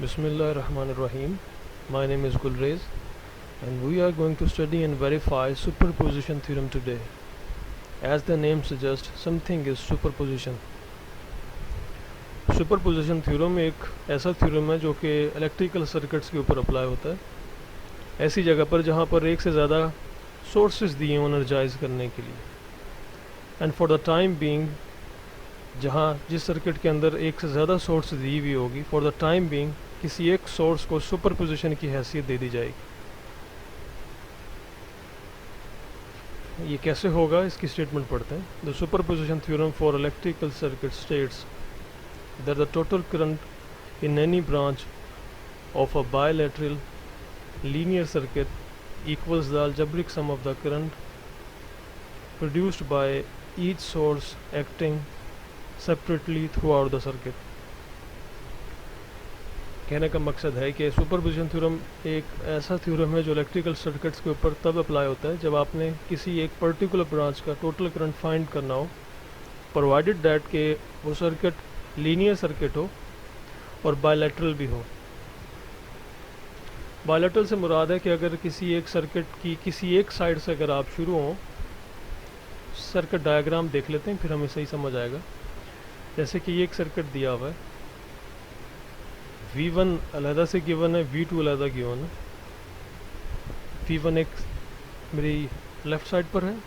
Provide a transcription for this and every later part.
Bismillahirrahmanirrahim. My name is Gulrez and we are going to study and verify superposition theorem today. As the name suggests, something is superposition. Superposition theorem एक ऐसा theorem है जो कि electrical circuits के ऊपर apply होता है, ऐसी जगह पर जहाँ पर एक से ज़्यादा सोर्सेज दिए हों एनर्जाइज करने के लिए, and for the time being जहाँ जिस सर्किट के अंदर एक से ज़्यादा सोर्स दी हुई होगी, फॉर द टाइम बीइंग किसी एक सोर्स को सुपरपोजिशन की हैसियत दे दी जाएगी. ये कैसे होगा इसकी स्टेटमेंट पढ़ते हैं. The superposition theorem for electrical circuit states that the total current in any branch of a bilateral linear circuit equals the algebraic sum of the current produced by each source acting separately throughout the circuit. कहने का मकसद है कि superposition theorem एक ऐसा theorem है जो electrical circuits के ऊपर तब अप्लाई होता है जब आपने किसी एक पर्टिकुलर ब्रांच का टोटल करंट फाइंड करना हो, प्रोवाइडेड दैट के वो सर्किट लीनियर सर्किट हो और बायलैटरल भी हो. बायलैटरल से मुराद है कि अगर किसी एक सर्किट की किसी एक साइड से अगर आप शुरू हों, सर्किट डायग्राम देख लेते हैं फिर हमें सही समझ आएगा. जैसे कि ये एक सर्किट दिया हुआ है, V1 अलहदा से गिवन है, V2 अलहदा गिवन है. V1 एक मेरी लेफ़्ट साइड पर है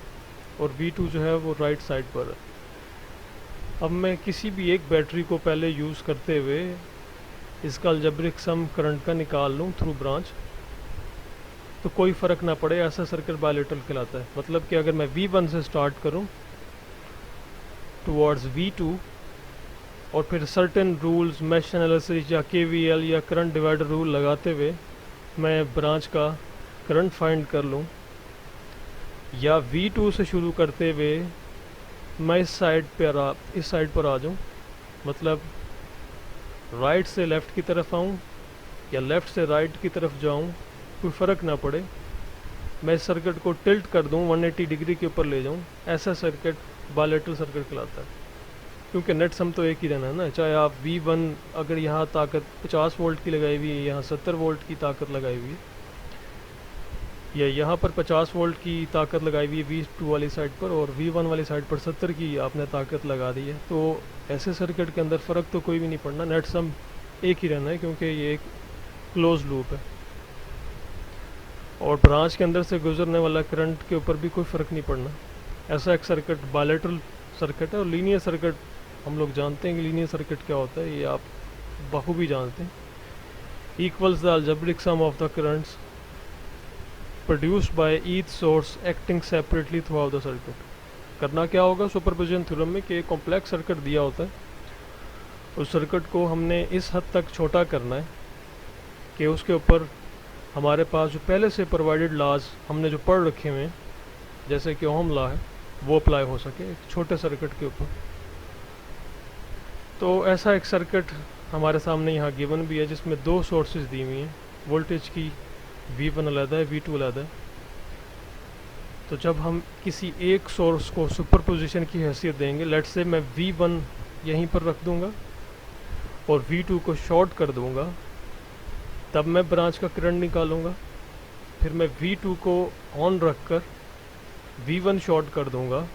और V2 जो है वो राइट साइड पर है. अब मैं किसी भी एक बैटरी को पहले यूज़ करते हुए इसका अलजेब्रिक सम करंट का निकाल लूँ थ्रू ब्रांच, तो कोई फ़र्क ना पड़े, ऐसा सर्किट बायलैटरल कहलाता है. मतलब कि अगर मैं V1 से स्टार्ट करूँ टुवर्ड्स V2 और फिर सर्टेन रूल्स, मैश एनालिसिस या KVL या करंट डिवाइडर रूल लगाते हुए मैं ब्रांच का करंट फाइंड कर लूँ, या V2 से शुरू करते हुए मैं इस साइड पर आ जाऊँ, मतलब राइट से लेफ़्ट की तरफ आऊँ या लेफ़्ट से राइट की तरफ जाऊँ, कोई फ़र्क ना पड़े, मैं इस सर्किट को टिल्ट कर दूँ, 180 डिग्री के ऊपर ले जाऊँ, ऐसा सर्किट बायलैटरल सर्किट कहलाता है. क्योंकि नेट सम तो एक ही रहना है ना. चाहे आप V1 अगर यहाँ ताकत 50 वोल्ट की लगाई हुई है, यहाँ 70 वोल्ट की ताकत लगाई हुई है, या यहाँ पर 50 वोल्ट की ताकत लगाई हुई है V2 वाली साइड पर और V1 वाली साइड पर 70 की आपने ताकत लगा दी है, तो ऐसे सर्किट के अंदर फ़र्क तो कोई भी नहीं पड़ना, नेट सम एक ही रहना है क्योंकि ये एक क्लोज लूप है और ब्रांच के अंदर से गुजरने वाला करंट के ऊपर भी कोई फ़र्क नहीं पड़ना. ऐसा एक सर्किट बायलैटरल सर्किट है. और लीनियर सर्किट हम लोग जानते हैं कि लीनियर सर्किट क्या होता है, ये आप बखूबी जानते हैं. Equals the algebraic sum of the currents produced by each source acting separately throughout the circuit. करना क्या होगा सुपरपोजिशन थ्योरम में कि एक कॉम्प्लेक्स सर्किट दिया होता है, उस सर्किट को हमने इस हद तक छोटा करना है कि उसके ऊपर हमारे पास जो पहले से प्रोवाइडेड लॉज हमने जो पढ़ रखे हुए हैं, जैसे कि ओहम लॉ है, वो अप्लाई हो सके एक छोटे सर्किट के ऊपर. तो ऐसा एक सर्किट हमारे सामने यहाँ गिवन भी है जिसमें दो सोर्सेज दी हुई हैं, वोल्टेज की V1 अलग है, V2 अलग है. तो जब हम किसी एक सोर्स को सुपरपोजिशन की हैसियत देंगे, लेट्स से मैं V1 यहीं पर रख दूंगा और V2 को शॉर्ट कर दूंगा, तब मैं ब्रांच का करंट निकालूंगा. फिर मैं V2 को ऑन रख कर V1 शॉर्ट कर दूंगा,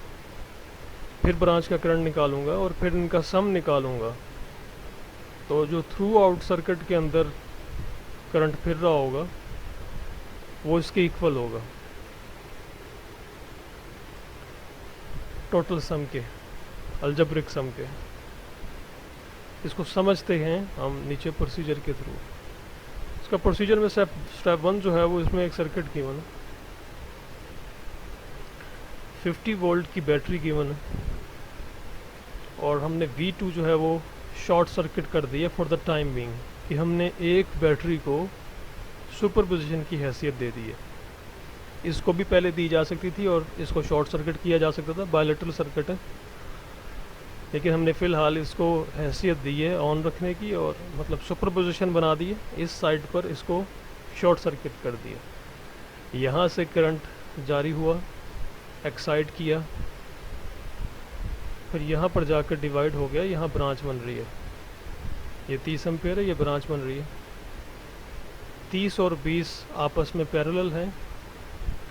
फिर ब्रांच का करंट निकालूंगा और फिर इनका सम निकालूंगा. तो जो थ्रू आउट सर्किट के अंदर करंट फिर रहा होगा वो इसके इक्वल होगा टोटल सम के, अलजेब्रिक सम के. इसको समझते हैं हम नीचे प्रोसीजर के थ्रू. इसका प्रोसीजर में स्टेप 1 जो है वो इसमें एक सर्किट गिवन है, 50 वोल्ट की बैटरी गिवन है और हमने V2 जो है वो शॉर्ट सर्किट कर दी है फॉर द टाइम बीइंग, कि हमने एक बैटरी को सुपरपोजिशन की हैसियत दे दी है. इसको भी पहले दी जा सकती थी और इसको शॉर्ट सर्किट किया जा सकता था, बायलैटरल सर्किट है, लेकिन हमने फ़िलहाल इसको हैसियत दी है ऑन रखने की और मतलब सुपरपोजिशन बना दी है. इस साइड पर इसको शॉर्ट सर्किट कर दिया. यहाँ से करंट जारी हुआ, एक्साइट किया, फिर यहाँ पर जाकर डिवाइड हो गया, यहाँ ब्रांच बन रही है, ये 30 एम्पेयर है, ये ब्रांच बन रही है. 30 और 20 आपस में पैरेलल हैं।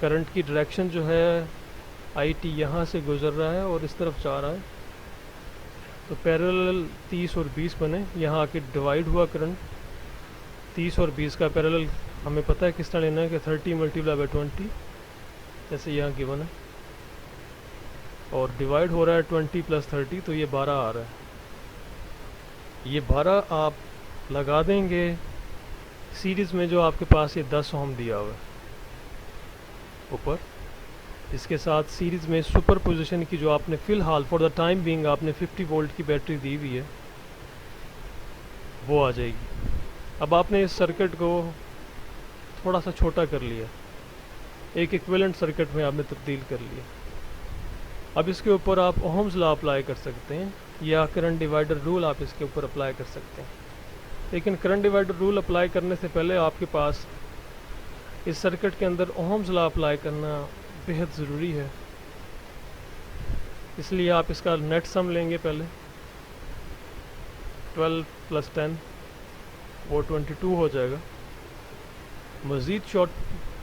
करंट की डायरेक्शन जो है IT यहाँ से गुजर रहा है और इस तरफ जा रहा है, तो पैरेलल 30 और 20 बने। यहाँ आके डिवाइड हुआ करंट। 30 और 20 का पैरेलल हमें पता है किस तरह लेना है कि 30 मल्टीप्लाई बाई 20, जैसे यहाँ गिवन है, और डिवाइड हो रहा है 20 प्लस 30, तो ये 12 आ रहा है। ये 12 आप लगा देंगे सीरीज़ में जो आपके पास ये 10 ओम दिया हुआ है ऊपर। इसके साथ सीरीज़ में सुपर पोजिशन की जो आपने फ़िलहाल फॉर द टाइम बीइंग आपने 50 वोल्ट की बैटरी दी हुई है वो आ जाएगी। अब आपने इस सर्किट को थोड़ा सा छोटा कर लिया, एक इक्विवेलेंट सर्किट में आपने तब्दील कर लिया। अब इसके ऊपर आप ओहम्स लॉ अप्लाई कर सकते हैं या करंट डिवाइडर रूल आप इसके ऊपर अप्लाई कर सकते हैं। लेकिन करंट डिवाइडर रूल अप्लाई करने से पहले आपके पास इस सर्किट के अंदर ओहम्स लॉ अप्लाई करना बेहद ज़रूरी है। इसलिए आप इसका नेट सम लेंगे पहले, 12 प्लस 10 वो 22 हो जाएगा। मज़ीद शॉर्ट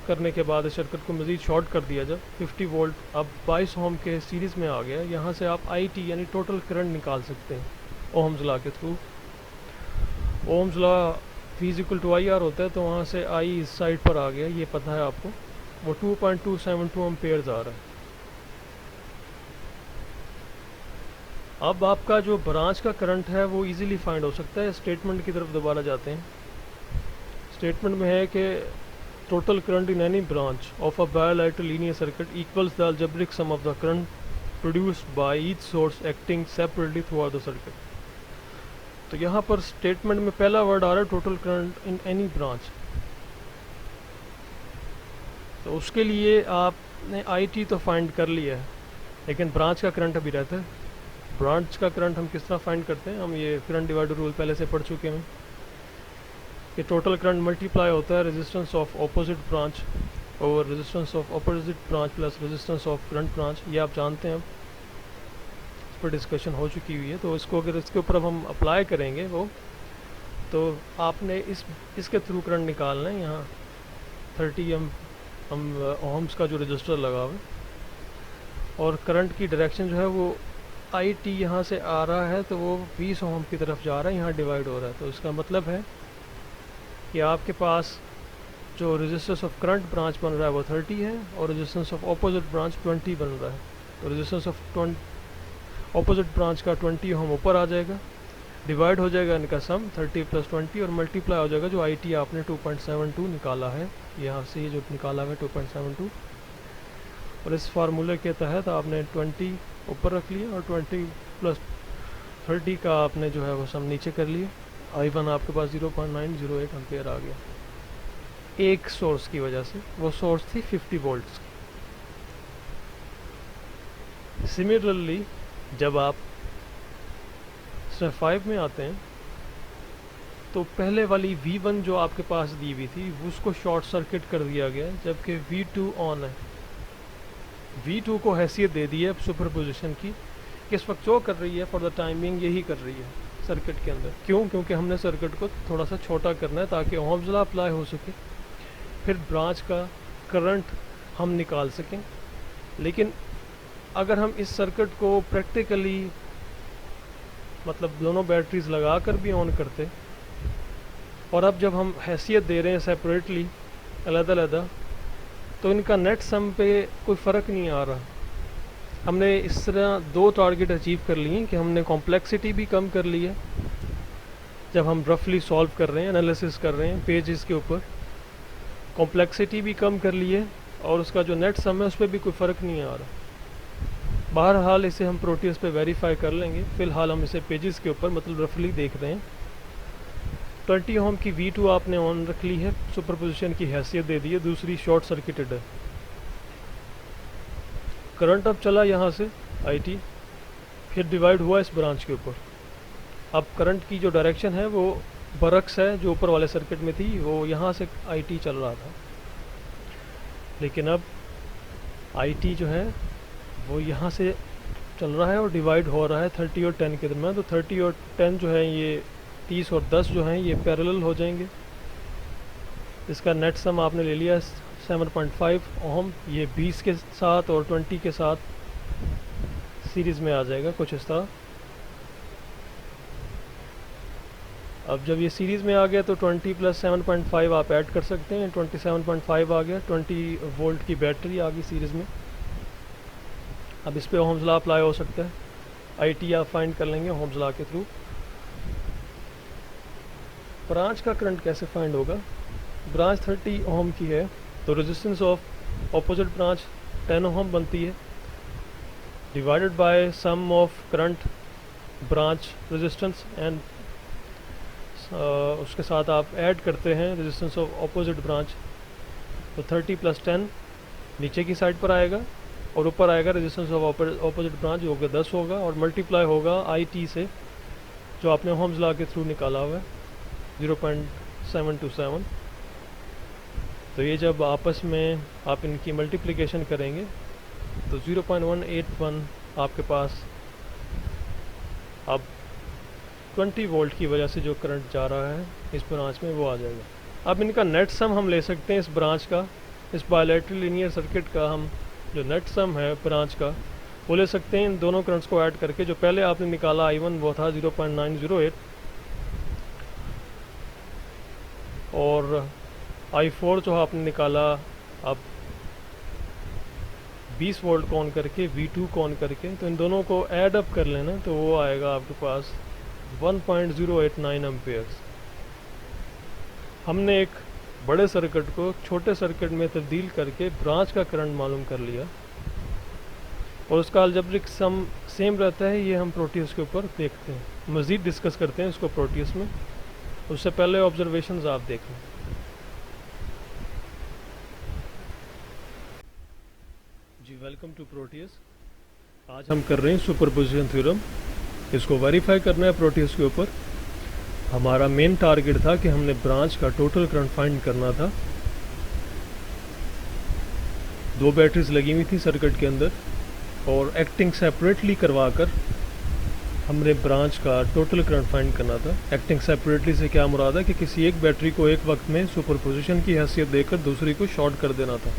करने के बाद इस सर्किट को मज़ीद शॉर्ट कर दिया जब 50 वोल्ट अब 22 ओम के सीरीज़ में आ गया। यहाँ से आप IT यानी टोटल करंट निकाल सकते हैं ओहम्स लॉ के थ्रू। ओहम्स लॉ V=IR होता है, तो वहाँ से I इस साइड पर आ गया, ये पता है आपको। वो 2.272 एम्पेयर्स आ रहा है। अब आपका जो ब्रांच का करंट है वो इजीली फाइंड हो सकता है। स्टेटमेंट की तरफ दोबारा जाते हैं। स्टेटमेंट में है कि total current in any branch of a bilateral linear circuit equals the algebraic sum of the current produced by each source acting separately throughout the circuit. तो यहाँ पर स्टेटमेंट में पहला वर्ड आ रहा है total current in any branch. तो उसके लिए आपने IT तो फाइंड कर लिया है, लेकिन ब्रांच का करंट अभी रहता है। ब्रांच का करंट हम किस तरह फाइंड करते हैं, हम ये करंट डिवाइडर रूल पहले से पढ़ चुके हैं कि टोटल करंट मल्टीप्लाई होता है resistance of opposite branch over resistance of opposite branch plus resistance of current branch. ये आप जानते हैं, अब इस पर डिस्कशन हो चुकी हुई है। तो इसको अगर इसके ऊपर अब हम अप्लाई करेंगे वो, तो आपने इसके थ्रू करंट निकालना है। यहाँ 30 ओहम्स का जो रजिस्टर लगा हुआ है, और करंट की डायरेक्शन जो है वो IT यहाँ से आ रहा है, तो वो 20 ओम की तरफ जा रहा है, यहाँ डिवाइड हो रहा है। तो इसका मतलब है कि आपके पास जो रेजिस्टेंस ऑफ करंट ब्रांच बन रहा है वो 30 है, और रेजिस्टेंस ऑफ ऑपोजिट ब्रांच 20 बन रहा है। तो रेजिस्टेंस ऑफ ऑपोजिट ब्रांच का 20 ओम ऊपर आ जाएगा, डिवाइड हो जाएगा इनका सम 30 प्लस 20, और मल्टीप्लाई हो जाएगा जो IT आपने 2.72 निकाला है, यहाँ से जो निकाला है 2.72। और इस फार्मूले के तहत आपने 20 ऊपर रख लिया और 20 प्लस 30 का आपने जो है वो सम नीचे कर लिया। I1 आपके पास 0.908 एम्पेयर आ गया एक सोर्स की वजह से। वो सोर्स थी 50 वोल्ट्स की। सिमिलरली जब आप स्टेप 5 में आते हैं, तो पहले वाली V1 जो आपके पास दी हुई थी उसको शॉर्ट सर्किट कर दिया गया, जबकि V2 ऑन है। V2 को हैसियत दे दी है सुपरपोजिशन की। इस वक्त जो कर रही है फॉर द टाइमिंग यही कर रही है सर्किट के अंदर। क्यों? क्योंकि हमने सर्किट को थोड़ा सा छोटा करना है ताकि ओहम्स लॉ अप्लाई हो सके, फिर ब्रांच का करंट हम निकाल सकें। लेकिन अगर हम इस सर्किट को प्रैक्टिकली मतलब दोनों बैटरीज लगा कर भी ऑन करते, और अब जब हम हैसियत दे रहे हैं सेपरेटली अलग-अलग, तो इनका नेट सम पे कोई फ़र्क नहीं आ रहा। हमने इस तरह दो टारगेट अचीव कर लिए कि हमने कॉम्प्लेक्सिटी भी कम कर ली है जब हम रफली सॉल्व कर रहे हैं, एनालिसिस कर रहे हैं पेजेस के ऊपर, कॉम्प्लेक्सिटी भी कम कर ली है, और उसका जो नेट सम है उस पर भी कोई फ़र्क नहीं आ रहा। बहरहाल इसे हम प्रोटीज पे वेरीफाई कर लेंगे, फ़िलहाल हम इसे पेजेस के ऊपर मतलब रफली देख रहे हैं। 20 ओम की V2 आपने ऑन रख ली है, सुपरपोजिशन की हैसियत दे दी है, दूसरी शॉर्ट सर्किटेड है। करंट अब चला यहाँ से IT, फिर डिवाइड हुआ इस ब्रांच के ऊपर। अब करंट की जो डायरेक्शन है वो बरक्स है जो ऊपर वाले सर्किट में थी, वो यहाँ से IT चल रहा था। लेकिन अब IT जो है वो यहाँ से चल रहा है और डिवाइड हो रहा है 30 और 10 के दरम्यान। तो 30 और 10 जो है ये 30 और 10 जो हैं ये पैरेलल हो जाएंगे। इसका नेट सम आपने ले लिया 7.5 ओम, ये 20 के साथ और 20 के साथ सीरीज़ में आ जाएगा कुछ इस तरह। अब जब ये सीरीज़ में आ गया तो 20 प्लस 7.5 आप ऐड कर सकते हैं, 27.5 आ गया, 20 वोल्ट की बैटरी आ गई सीरीज़ में। अब इस पर ओम्स लॉ अप्लाई हो सकता है, IT आप फाइंड कर लेंगे ओम्स लॉ के थ्रू। ब्रांच का करंट कैसे फाइंड होगा? ब्रांच 30 ओम की है तो resistance of opposite branch 10 ohm बनती है, divided by sum of current branch resistance and उसके साथ आप ऐड करते हैं रेजिस्टेंस ऑफ ऑपोजिट ब्रांच, तो 30 प्लस 10 नीचे की साइड पर आएगा और ऊपर आएगा रेजिस्टेंस ऑफ ऑपोजिट ब्रांच जो कि 10 होगा, और मल्टीप्लाई होगा IT से जो आपने ओम्स लॉ के थ्रू निकाला हुआ है 0.727। तो ये जब आपस में आप इनकी मल्टीप्लिकेशन करेंगे तो 0.181 आपके पास अब 20 वोल्ट की वजह से जो करंट जा रहा है इस ब्रांच में वो आ जाएगा। अब इनका नेट सम हम ले सकते हैं इस ब्रांच का, इस बायलैटरल लीनियर सर्किट का हम जो नेट सम है ब्रांच का वो ले सकते हैं इन दोनों करंट्स को ऐड करके। जो पहले आपने निकाला I1 वो था 0.908 और I4 जो आपने निकाला अब 20 वोल्ट को ऑन करके V2 को ऑन करके, तो इन दोनों को ऐड अप कर लेना तो वो आएगा आपके पास 1.089 एम्पेयर्स। हमने एक बड़े सर्किट को छोटे सर्किट में तब्दील करके ब्रांच का करंट मालूम कर लिया और उसका अलजेब्रिक सम सेम रहता है। ये हम प्रोटीज के ऊपर देखते हैं, मज़ीद डिस्कस करते हैं इसको प्रोटीज में। उससे पहले ऑब्जर्वेशंस आप देख लें। जी वेलकम टू प्रोटीज। आज हम कर रहे हैं सुपरपोजिशन थ्योरम, इसको वेरीफाई करना है प्रोटीज के ऊपर। हमारा मेन टारगेट था कि हमने ब्रांच का टोटल करंट फाइंड करना था। दो बैटरीज लगी हुई थी सर्किट के अंदर और एक्टिंग सेपरेटली करवाकर हमने ब्रांच का टोटल करंट फाइंड करना था। एक्टिंग सेपरेटली से क्या मुराद है कि किसी एक बैटरी को एक वक्त में सुपरपोजिशन की हैसियत देकर दूसरी को शॉर्ट कर देना था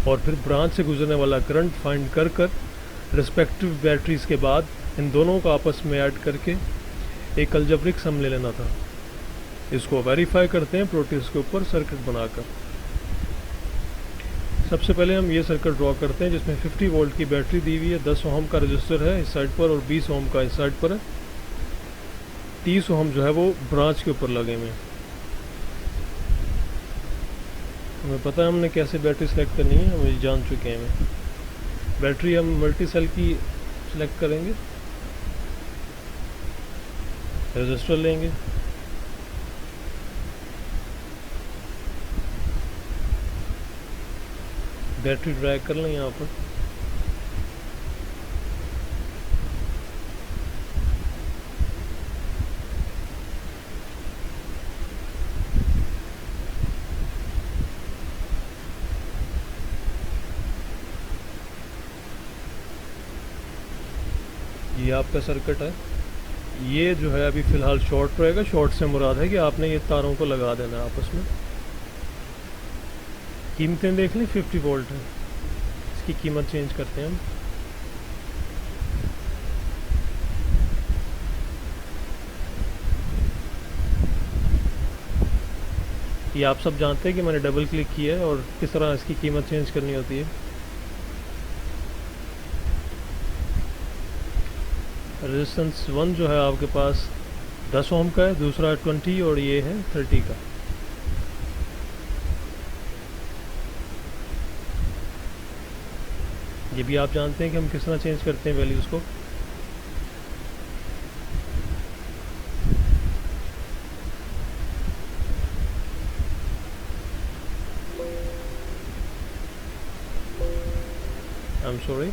और फिर ब्रांच से गुजरने वाला करंट फाइंड कर रिस्पेक्टिव बैटरीज के बाद इन दोनों को आपस में ऐड करके एक अलजेब्रिक सम ले लेना था। इसको वेरीफाई करते हैं प्रोटीज के ऊपर सर्किट बनाकर। सबसे पहले हम ये सर्किट ड्रॉ करते हैं जिसमें 50 वोल्ट की बैटरी दी हुई है, 10 ओम का रजिस्टर है इस साइड पर और 20 ओम का इस साइड पर है। 30 ओम जो है वो ब्रांच के ऊपर लगे हुए हैं। हमें पता है हमने कैसे बैटरी सेलेक्ट करनी है, हम ये जान चुके हैं। बैटरी हम मल्टी सेल की सिलेक्ट करेंगे, रजिस्टर लेंगे, बैटरी ड्रैग कर लें यहाँ पर। ये आपका सर्किट है। ये जो है अभी फ़िलहाल शॉर्ट रहेगा। शॉर्ट से मुराद है कि आपने ये तारों को लगा देना है आपस में। कीमतें देख लें, 50 वोल्ट है, इसकी कीमत चेंज करते हैं हम। ये आप सब जानते हैं कि मैंने डबल क्लिक किया है और किस तरह इसकी कीमत चेंज करनी होती है। रेजिस्टेंस 1 जो है आपके पास 10 ओम का है, दूसरा 20 और ये है 30 का। ये भी आप जानते हैं कि हम किस तरह चेंज करते हैं वैल्यूज़ को। आई एम सॉरी,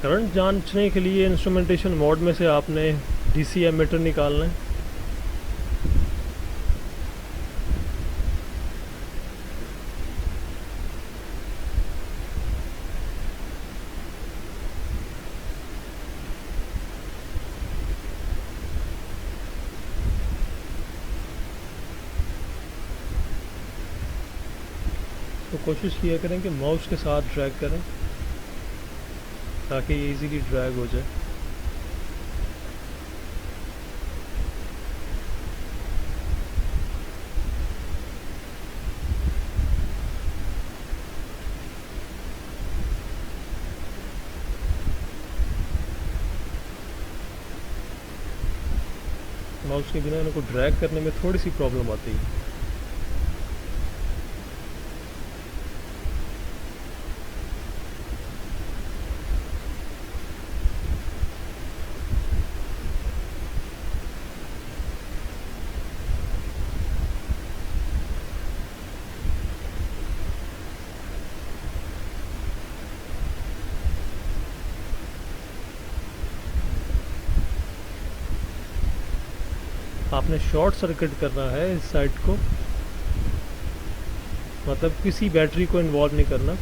करंट जांचने के लिए इंस्ट्रूमेंटेशन मोड में से आपने डीसी एमीटर निकालना है। तो कोशिश किया करें कि माउस के साथ ड्रैग करें ताकि ये इजीली ड्रैग हो जाए। माउस के बिना इनको ड्रैग करने में थोड़ी सी प्रॉब्लम आती है। आपने शॉर्ट सर्किट करना है इस साइड को, मतलब किसी बैटरी को इन्वॉल्व नहीं करना।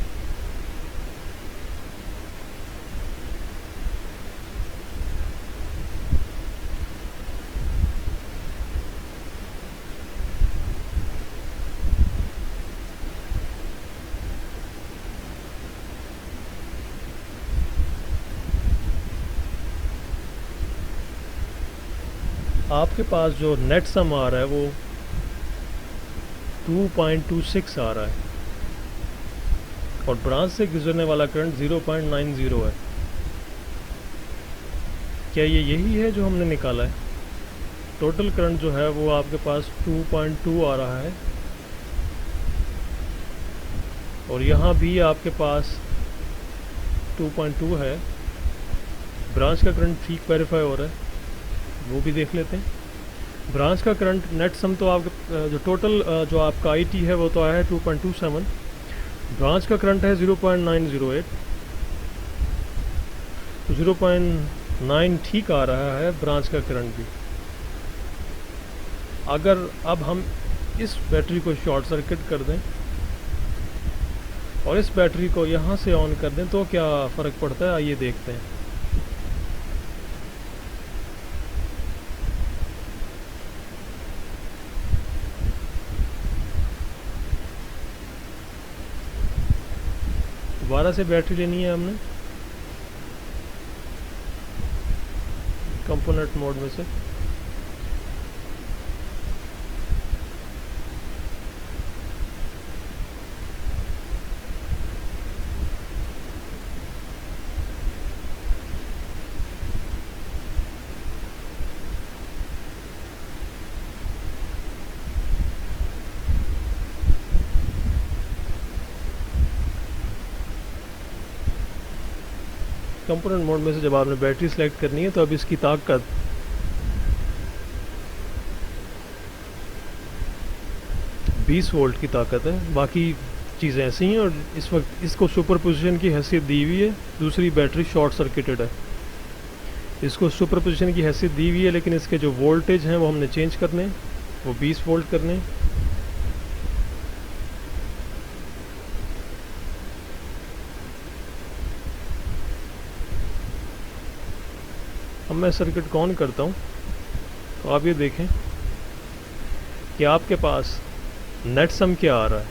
आपके पास जो नेट सम आ रहा है वो 2.26 आ रहा है और ब्रांच से गुजरने वाला करंट 0.90 है। क्या ये यही है जो हमने निकाला है? टोटल करंट जो है वो आपके पास 2.2 आ रहा है और यहाँ भी आपके पास 2.2 है। ब्रांच का करंट ठीक वेरीफाई हो रहा है, वो भी देख लेते हैं। ब्रांच का करंट नेट सम तो आपका जो टोटल जो आपका आईटी है वो तो आया है 2.27। ब्रांच का करंट है 0.908, तो 0.9 ठीक आ रहा है ब्रांच का करंट भी। अगर अब हम इस बैटरी को शॉर्ट सर्किट कर दें और इस बैटरी को यहाँ से ऑन कर दें तो क्या फ़र्क पड़ता है, आइए देखते हैं। दोबारा से बैटरी लेनी है हमने कंपोनेंट मोड में से। कंपोनेंट मोड में से जब आपने बैटरी सेलेक्ट करनी है तो अब इसकी ताकत 20 वोल्ट की ताकत है, बाकी चीज़ें ऐसी हैं। और इस वक्त इसको सुपर पोजिशन की हैसियत दी हुई है, दूसरी बैटरी शॉर्ट सर्किटेड है। इसको सुपर पोजिशन की हैसियत दी हुई है लेकिन इसके जो वोल्टेज हैं वो हमने चेंज करने, वो 20 वोल्ट करने। अब मैं सर्किट को ऑन करता हूँ तो आप ये देखें कि आपके पास नेट सम क्या आ रहा है।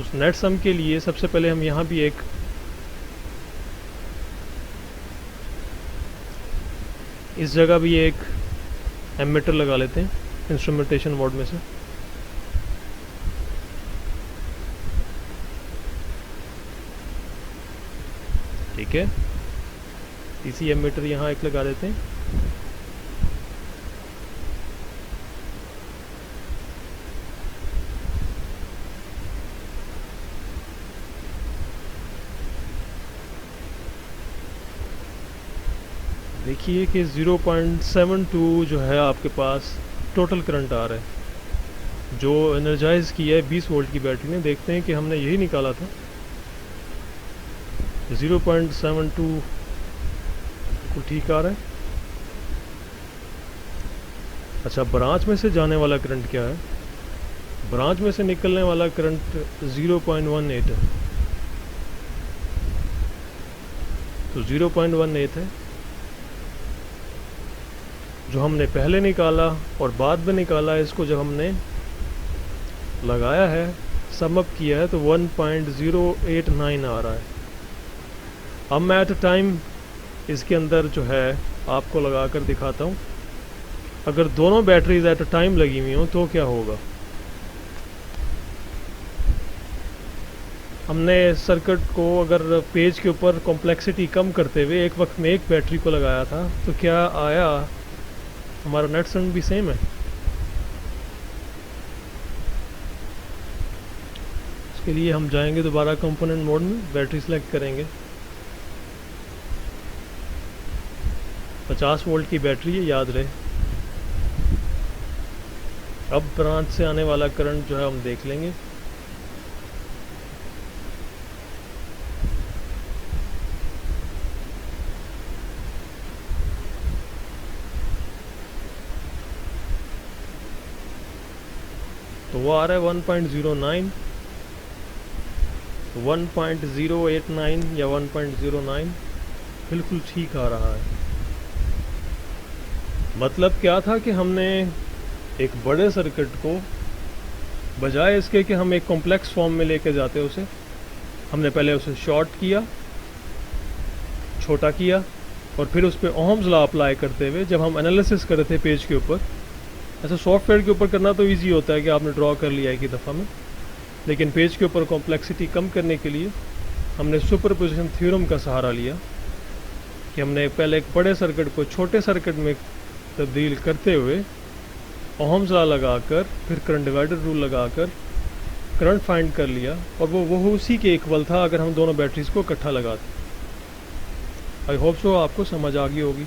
उस नेट सम के लिए सबसे पहले हम यहाँ भी एक इस जगह भी एक एमीटर लगा लेते हैं इंस्ट्रूमेंटेशन मोड में से। ठीक है, इसी एमीटर यहाँ एक लगा देते हैं। देखिए कि 0.72 जो है आपके पास टोटल करंट आ रहा है जो एनर्जाइज की है 20 वोल्ट की बैटरी ने। देखते हैं कि हमने यही निकाला था 0.72 बिल्कुल ठीक आ रहा है। अच्छा, ब्रांच में से जाने वाला करंट क्या है? ब्रांच में से निकलने वाला करंट 0.18 है, तो 0.18 है जो हमने पहले निकाला और बाद में निकाला। इसको जब हमने लगाया है सम अप किया है तो 1.089 आ रहा है। अब मैं एट अ टाइम इसके अंदर जो है आपको लगा कर दिखाता हूँ। अगर दोनों बैटरीज एट अ टाइम लगी हुई हों तो क्या होगा। हमने सर्किट को अगर पेज के ऊपर कॉम्प्लेक्सिटी कम करते हुए एक वक्त में एक बैटरी को लगाया था तो क्या आया, हमारा नेट सेगमेंट भी सेम है। इसके लिए हम जाएंगे दोबारा कंपोनेंट मोड में, बैटरी सेलेक्ट करेंगे, 50 वोल्ट की बैटरी है, याद रहे। अब ब्रांच से आने वाला करंट जो है हम देख लेंगे। तो वो आ रहा है 1.09, 1.089 या 1.09 बिल्कुल ठीक आ रहा है। मतलब क्या था कि हमने एक बड़े सर्किट को बजाय इसके कि हम एक कॉम्प्लेक्स फॉर्म में लेके जाते उसे, हमने पहले उसे शॉर्ट किया, छोटा किया, और फिर उस पर ओहम्स लॉ अप्लाई करते हुए जब हम एनालिसिस कर रहे थे पेज के ऊपर, ऐसा सॉफ्टवेयर के ऊपर करना तो इजी होता है कि आपने ड्रॉ कर लिया एक ही दफ़ा में, लेकिन पेज के ऊपर कॉम्प्लेक्सिटी कम करने के लिए हमने सुपरपोजिशन थ्योरम का सहारा लिया कि हमने पहले एक बड़े सर्किट को छोटे सर्किट में तब्दील करते हुए ओहम्स लॉ लगाकर फिर करंट डिवाइडर रूल लगाकर करंट फाइंड कर लिया, और वो उसी के इक्वल था अगर हम दोनों बैटरीज को इकट्ठा लगाते। आई होप सो आपको समझ आ गई होगी।